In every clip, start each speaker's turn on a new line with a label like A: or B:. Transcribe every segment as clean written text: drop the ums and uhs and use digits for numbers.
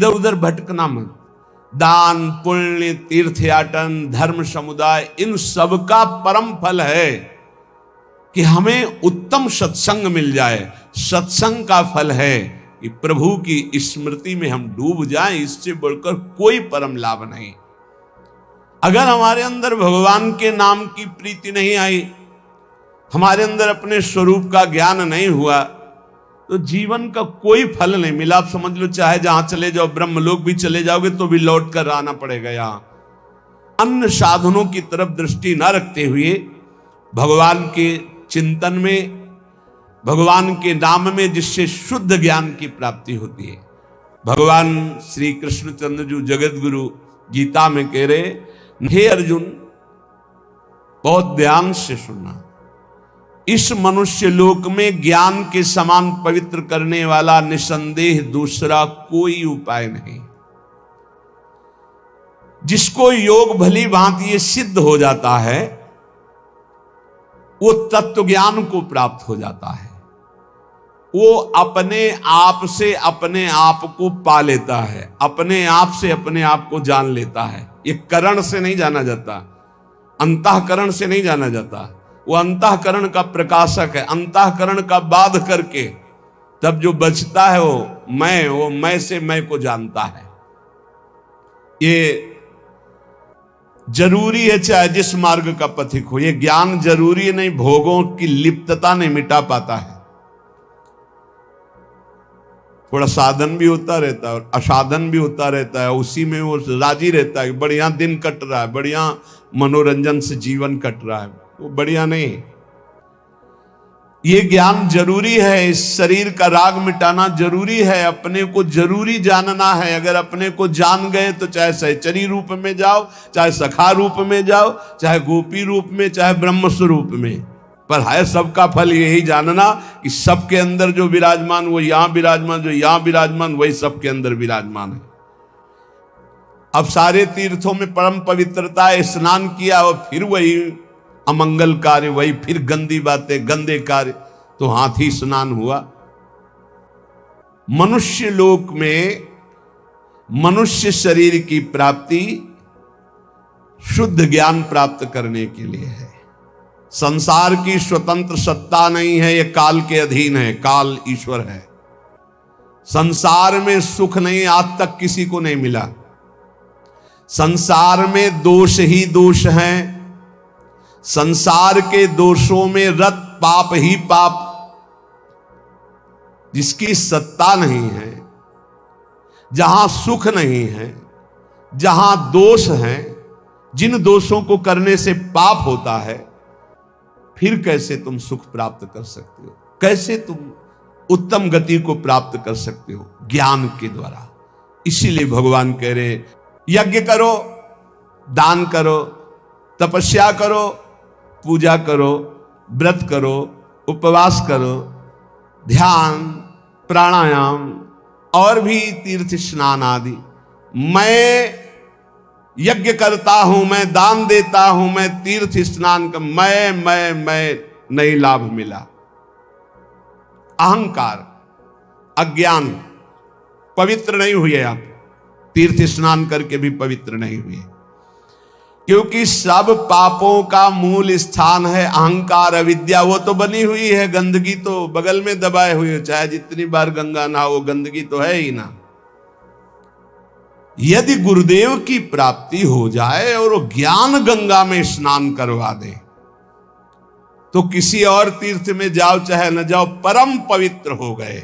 A: इधर उधर भटकना मत। दान, पुण्य, तीर्थयाटन, धर्म समुदाय, इन सब का परम फल है कि हमें उत्तम सत्संग मिल जाए। सत्संग का फल है कि प्रभु की स्मृति में हम डूब जाएं, इससे बढ़कर कोई परम लाभ नहीं। अगर हमारे अंदर भगवान के नाम की प्रीति नहीं आई, हमारे अंदर अपने स्वरूप का ज्ञान नहीं हुआ, तो जीवन का कोई फल नहीं मिला। आप समझ लो, चाहे जहां चले जाओ, ब्रह्मलोक भी चले जाओगे तो भी लौट कर आना पड़ेगा। यहां अन्य साधनों की तरफ दृष्टि न रखते हुए भगवान के चिंतन में, भगवान के नाम में, जिससे शुद्ध ज्ञान की प्राप्ति होती है। भगवान श्री कृष्णचंद्र जी जगत गुरु गीता में कह रहे, हे अर्जुन बहुत ध्यान से सुनना, इस मनुष्य लोक में ज्ञान के समान पवित्र करने वाला निसंदेह दूसरा कोई उपाय नहीं। जिसको योग भली भांति ये सिद्ध हो जाता है, वो तत्व ज्ञान को प्राप्त हो जाता है। वो अपने आप से अपने आप को पा लेता है, अपने आप से अपने आप को जान लेता है। ये करण से नहीं जाना जाता, अंतःकरण से नहीं जाना जाता। वो अंतःकरण का प्रकाशक है। अंतःकरण का बाध करके तब जो बचता है वो मैं से मैं को जानता है। ये जरूरी है, चाहे जिस मार्ग का पथिक हो। ये ज्ञान जरूरी नहीं, भोगों की लिप्तता नहीं मिटा पाता है। थोड़ा साधन भी होता रहता है और असाधन भी होता रहता है, उसी में वो राजी रहता है। बढ़िया दिन कट रहा है, बढ़िया मनोरंजन से जीवन कट रहा है, वो बढ़िया नहीं। ये ज्ञान जरूरी है, इस शरीर का राग मिटाना जरूरी है, अपने को जरूरी जानना है। अगर अपने को जान गए तो चाहे सहचरी रूप में जाओ, चाहे सखा रूप में जाओ, चाहे गोपी रूप में, चाहे ब्रह्म स्वरूप में, पर है सबका फल यही जानना कि सबके अंदर जो विराजमान वो यहां विराजमान, जो यहां विराजमान वही सबके अंदर विराजमान है। अब सारे तीर्थों में परम पवित्रता है, स्नान किया और फिर वही अमंगल कार्य, वही फिर गंदी बातें, गंदे कार्य, तो हाथी स्नान हुआ। मनुष्य लोक में मनुष्य शरीर की प्राप्ति शुद्ध ज्ञान प्राप्त करने के लिए है। संसार की स्वतंत्र सत्ता नहीं है, यह काल के अधीन है, काल ईश्वर है। संसार में सुख नहीं, आज तक किसी को नहीं मिला। संसार में दोष ही दोष हैं। संसार के दोषों में रत पाप ही पाप। जिसकी सत्ता नहीं है, जहां सुख नहीं है, जहां दोष है, जिन दोषों को करने से पाप होता है, फिर कैसे तुम सुख प्राप्त कर सकते हो? कैसे तुम उत्तम गति को प्राप्त कर सकते हो? ज्ञान के द्वारा। इसीलिए भगवान कह रहे, यज्ञ करो, दान करो, तपस्या करो, पूजा करो, व्रत करो, उपवास करो, ध्यान, प्राणायाम और भी तीर्थ स्नान आदि। मैं यज्ञ करता हूं, मैं दान देता हूं, मैं तीर्थ स्नान कर, मैं नहीं लाभ मिला। अहंकार, अज्ञान, पवित्र नहीं हुए आप। तीर्थ स्नान करके भी पवित्र नहीं हुए, क्योंकि सब पापों का मूल स्थान है अहंकार, अविद्या। वो तो बनी हुई है, गंदगी तो बगल में दबाए हुई है, चाहे जितनी बार गंगा नहाओ, गंदगी तो है ही ना। यदि गुरुदेव की प्राप्ति हो जाए और वो ज्ञान गंगा में स्नान करवा दे, तो किसी और तीर्थ में जाओ चाहे न जाओ, परम पवित्र हो गए।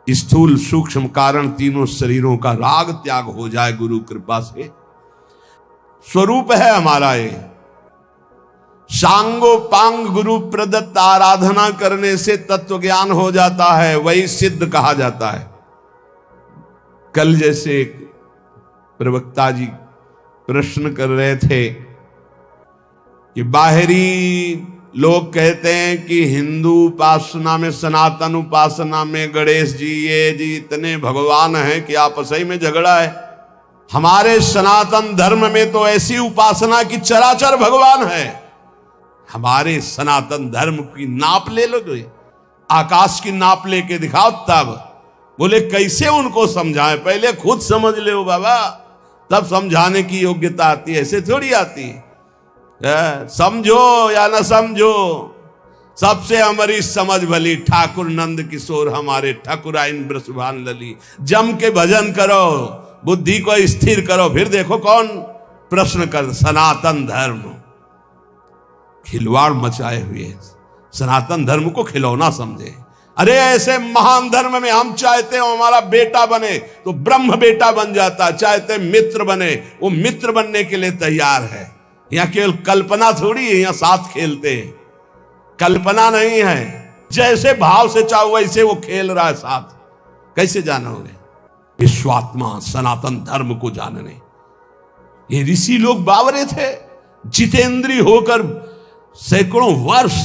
A: स्थूल सूक्ष्म कारण तीनों शरीरों का राग त्याग हो जाए गुरु कृपा से। स्वरूप है हमारा ये। सांगो पांग गुरु प्रदत्त आराधना करने से तत्व ज्ञान हो जाता है, वही सिद्ध कहा जाता है। कल जैसे एक प्रवक्ता जी प्रश्न कर रहे थे कि बाहरी लोग कहते हैं कि हिंदू उपासना में, सनातन उपासना में गणेश जी, ये जी इतने भगवान हैं कि आपस ही में झगड़ा है। हमारे सनातन धर्म में तो ऐसी उपासना की चराचर भगवान है। हमारे सनातन धर्म की नाप ले लो, तो आकाश की नाप लेके दिखाओ, तब बोले कैसे उनको समझाएं, पहले खुद समझ ले बाबा, तब समझाने की योग्यता आती है, ऐसे थोड़ी आती है। समझो या न समझो, सबसे हमारी समझ भली, ठाकुर नंद किशोर हमारे ठकुराइन ब्रसभान लली। जम के भजन करो, बुद्धि को स्थिर करो, फिर देखो कौन प्रश्न कर। सनातन धर्म खिलवाड़ मचाए हुए, सनातन धर्म को खिलौना समझे। अरे ऐसे महान धर्म में हम चाहते हो हमारा बेटा बने तो ब्रह्म बेटा बन जाता, चाहते मित्र बने वो मित्र बनने के लिए तैयार है। यहां केवल कल्पना थोड़ी है, यहां साथ खेलते हैं, कल्पना नहीं है। जैसे भाव से चाहो वैसे वो खेल रहा है साथ, कैसे जानोगे? विश्वात्मा सनातन धर्म को जानने ये ऋषि लोग बावरे थे, जितेंद्रीय होकर सैकड़ों वर्ष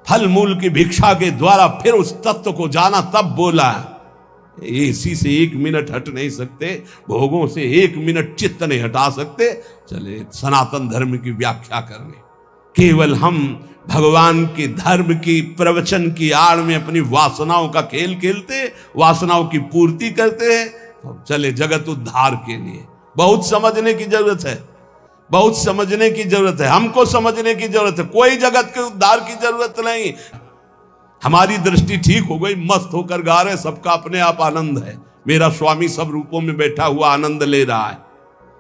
A: फल मूल की भिक्षा के द्वारा फिर उस तत्व को जाना, तब बोला। इसी से एक मिनट हट नहीं सकते, भोगों से एक मिनट चित्त नहीं हटा सकते। चले सनातन धर्म की व्याख्या करने, केवल हम भगवान के धर्म की प्रवचन की आड़ में अपनी वासनाओं का खेल खेलते, वासनाओं की पूर्ति करते हैं। तो चले जगत उद्धार के लिए बहुत समझने की जरूरत है, बहुत समझने की जरूरत है, हमको समझने की जरूरत है। कोई जगत के उद्धार की जरूरत नहीं। हमारी दृष्टि ठीक हो गई, मस्त होकर गा रहे, सबका अपने आप आनंद है। मेरा स्वामी सब रूपों में बैठा हुआ आनंद ले रहा है।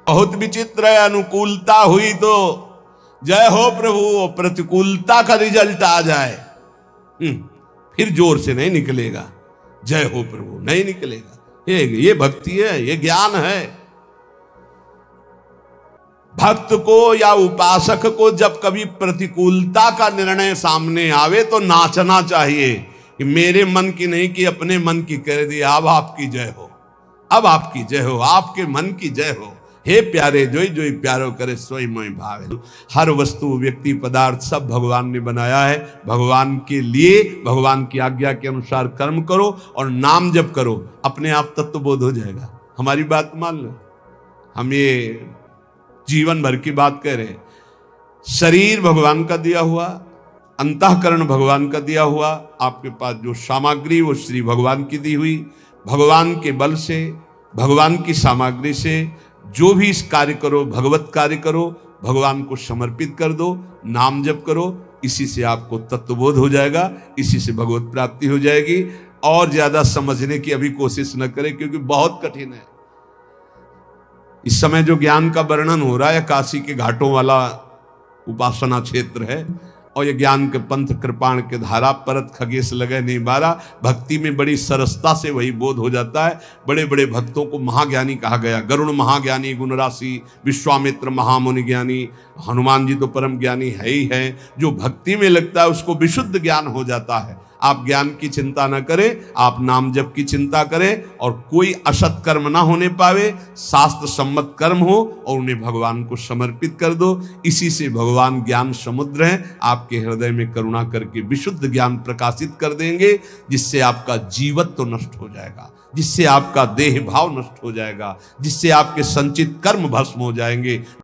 A: बहुत विचित्र है, अनुकूलता हुई तो जय हो प्रभु, प्रतिकूलता का रिजल्ट आ जाए फिर जोर से नहीं निकलेगा, जय हो प्रभु नहीं निकलेगा। ये भक्ति है, ये ज्ञान है। भक्त को या उपासक को जब कभी प्रतिकूलता का निर्णय सामने आवे तो नाचना चाहिए कि मेरे मन की नहीं कि अपने मन की कह दी। अब आपकी जय हो, अब आपकी जय हो, आपके मन की जय हो। हे प्यारे जोई जोई प्यारो करे सोई मोई भावे। हर वस्तु व्यक्ति पदार्थ सब भगवान ने बनाया है, भगवान के लिए, भगवान की आज्ञा के अनुसार कर्म करो और नाम जप करो, अपने आप तत्वबोध हो जाएगा। हमारी बात मान लो, हम ये जीवन भर की बात कह रहे हैं। शरीर भगवान का दिया हुआ, अंतःकरण भगवान का दिया हुआ, आपके पास जो सामग्री वो श्री भगवान की दी हुई। भगवान के बल से, भगवान की सामग्री से जो भी इस कार्य करो, भगवत कार्य करो, भगवान को समर्पित कर दो, नाम जप करो, इसी से आपको तत्वबोध हो जाएगा, इसी से भगवत प्राप्ति हो जाएगी। और ज्यादा समझने की अभी कोशिश न करें क्योंकि बहुत कठिन है। इस समय जो ज्ञान का वर्णन हो रहा है, काशी के घाटों वाला उपासना क्षेत्र है, और ये ज्ञान के पंथ कृपाण के धारा परत खगेश लगे नहीं बारा। भक्ति में बड़ी सरसता से वही बोध हो जाता है। बड़े बड़े भक्तों को महाज्ञानी कहा गया। गरुड़ महाज्ञानी गुण राशि, विश्वामित्र महामुनि ज्ञानी, हनुमान जी तो परम ज्ञानी है ही है। जो भक्ति में लगता है उसको विशुद्ध ज्ञान हो जाता है। आप ज्ञान की चिंता न करें, आप नाम जप की चिंता करें, और कोई असत कर्म ना होने पावे, शास्त्र सम्मत कर्म हो और उन्हें भगवान को समर्पित कर दो। इसी से भगवान ज्ञान समुद्र है, आपके हृदय में करुणा करके विशुद्ध ज्ञान प्रकाशित कर देंगे, जिससे आपका जीवत्व नष्ट हो जाएगा, जिससे आपका देह भाव नष्ट हो जाएगा, जिससे आपके संचित कर्म भस्म हो जाएंगे।